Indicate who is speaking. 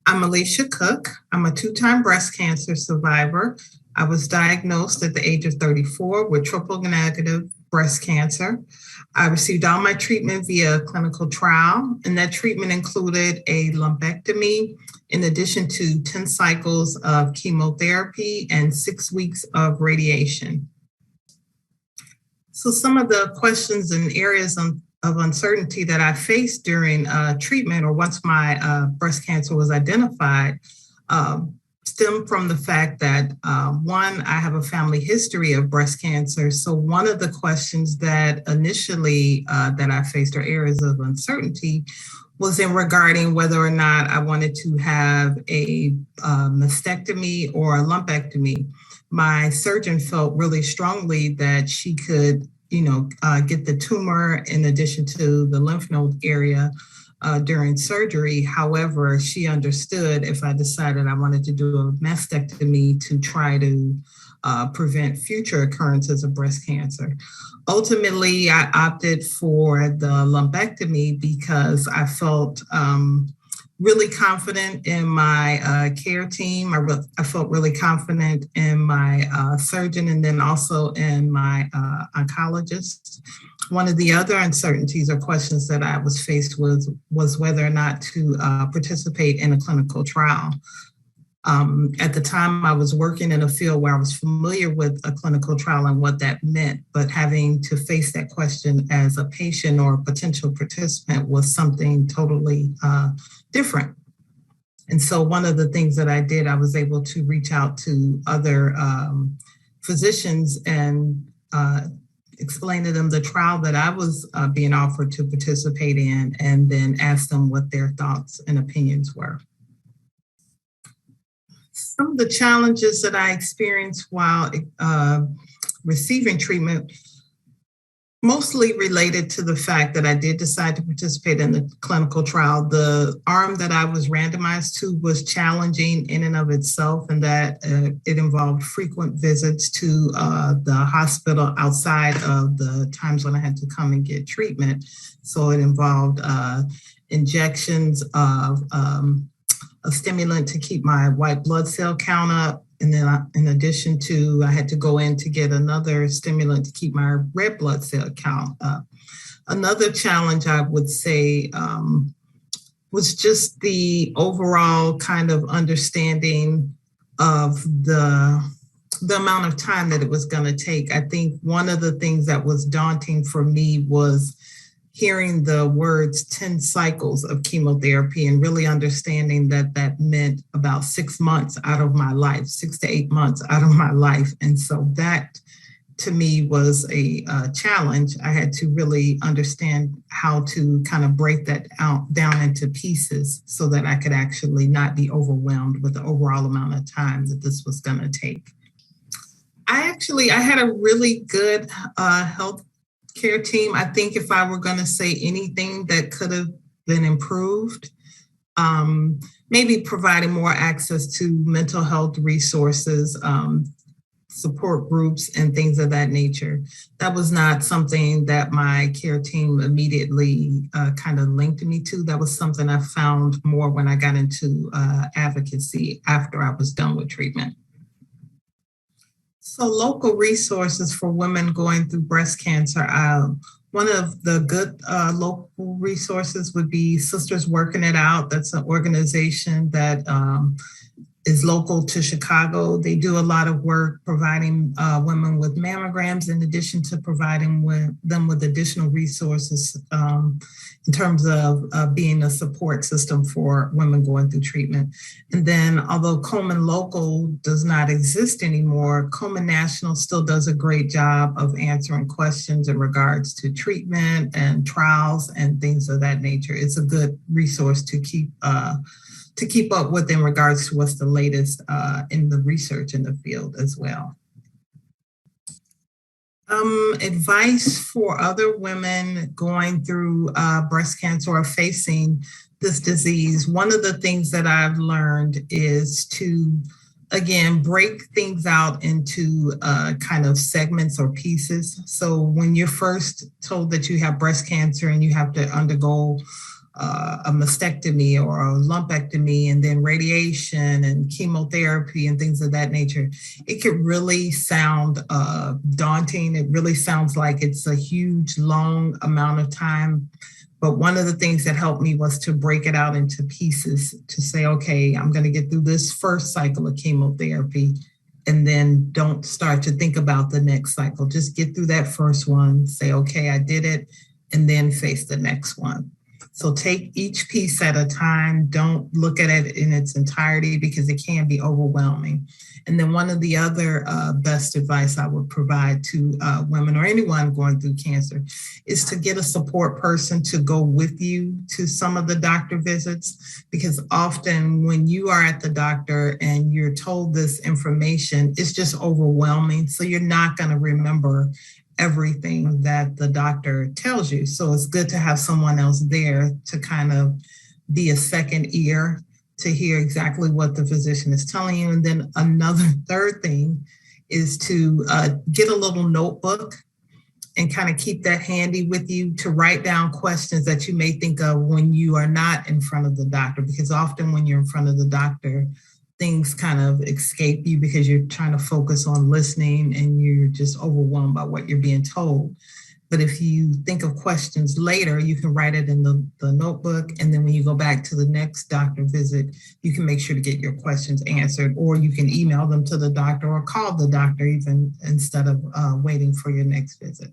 Speaker 1: I'm Alicia Cook. I'm a two-time breast cancer survivor. I was diagnosed at the age of 34 with triple negative breast cancer. I received all my treatment via clinical trial, and that treatment included a lumpectomy in addition to 10 cycles of chemotherapy and 6 weeks of radiation. So some of the questions and areas of uncertainty that I faced during treatment or once my breast cancer was identified stem from the fact that one, I have a family history of breast cancer. So one of the questions that initially that I faced or areas of uncertainty was in regarding whether or not I wanted to have a mastectomy or a lumpectomy. My surgeon felt really strongly that she could, get the tumor in addition to the lymph node area during surgery. However, she understood if I decided I wanted to do a mastectomy to try to prevent future occurrences of breast cancer. Ultimately, I opted for the lumpectomy because I felt really confident in my care team. I felt really confident in my surgeon and then also in my oncologist. One of the other uncertainties or questions that I was faced with was whether or not to participate in a clinical trial. At the time, I was working in a field where I was familiar with a clinical trial and what that meant, but having to face that question as a patient or a potential participant was something totally different. And so one of the things that I did, I was able to reach out to other physicians and explain to them the trial that I was being offered to participate in, and then ask them what their thoughts and opinions were. Some of the challenges that I experienced while receiving treatment mostly related to the fact that I did decide to participate in the clinical trial. The arm that I was randomized to was challenging in and of itself, and that it involved frequent visits to the hospital outside of the times when I had to come and get treatment. So it involved injections of a stimulant to keep my white blood cell count up. And then in addition to, I had to go in to get another stimulant to keep my red blood cell count up. Another challenge I would say was just the overall kind of understanding of the amount of time that it was going to take. I think one of the things that was daunting for me was hearing the words 10 cycles of chemotherapy and really understanding that that meant about 6 months out of my life, 6 to 8 months out of my life. And so that to me was a challenge. I had to really understand how to kind of break that down into pieces so that I could actually not be overwhelmed with the overall amount of time that this was going to take. I had a really good health care team. I think if I were going to say anything that could have been improved, maybe providing more access to mental health resources, support groups, and things of that nature. That was not something that my care team immediately kind of linked me to. That was something I found more when I got into advocacy after I was done with treatment. So local resources for women going through breast cancer. One of the good local resources would be Sisters Working It Out. That's an organization that is local to Chicago. They do a lot of work providing women with mammograms in addition to providing them with additional resources in terms of being a support system for women going through treatment. And then although Komen Local does not exist anymore, Komen National still does a great job of answering questions in regards to treatment and trials and things of that nature. It's a good resource to keep up with in regards to what's the latest in the research in the field as well. Advice for other women going through breast cancer or facing this disease. One of the things that I've learned is to, again, break things out into kind of segments or pieces. So when you're first told that you have breast cancer and you have to undergo a mastectomy or a lumpectomy and then radiation and chemotherapy and things of that nature, it could really sound daunting. It really sounds like it's a huge, long amount of time. But one of the things that helped me was to break it out into pieces to say, okay, I'm going to get through this first cycle of chemotherapy and then don't start to think about the next cycle. Just get through that first one, say, okay, I did it, and then face the next one. So take each piece at a time. Don't look at it in its entirety because it can be overwhelming. And then one of the other best advice I would provide to women or anyone going through cancer is to get a support person to go with you to some of the doctor visits, because often when you are at the doctor and you're told this information, it's just overwhelming. So you're not going to remember everything that the doctor tells you. So it's good to have someone else there to kind of be a second ear to hear exactly what the physician is telling you. And then another third thing is to get a little notebook and kind of keep that handy with you to write down questions that you may think of when you are not in front of the doctor, because often when you're in front of the doctor, things kind of escape you because you're trying to focus on listening and you're just overwhelmed by what you're being told. But if you think of questions later, you can write it in the notebook. And then when you go back to the next doctor visit, you can make sure to get your questions answered, or you can email them to the doctor or call the doctor even instead of waiting for your next visit.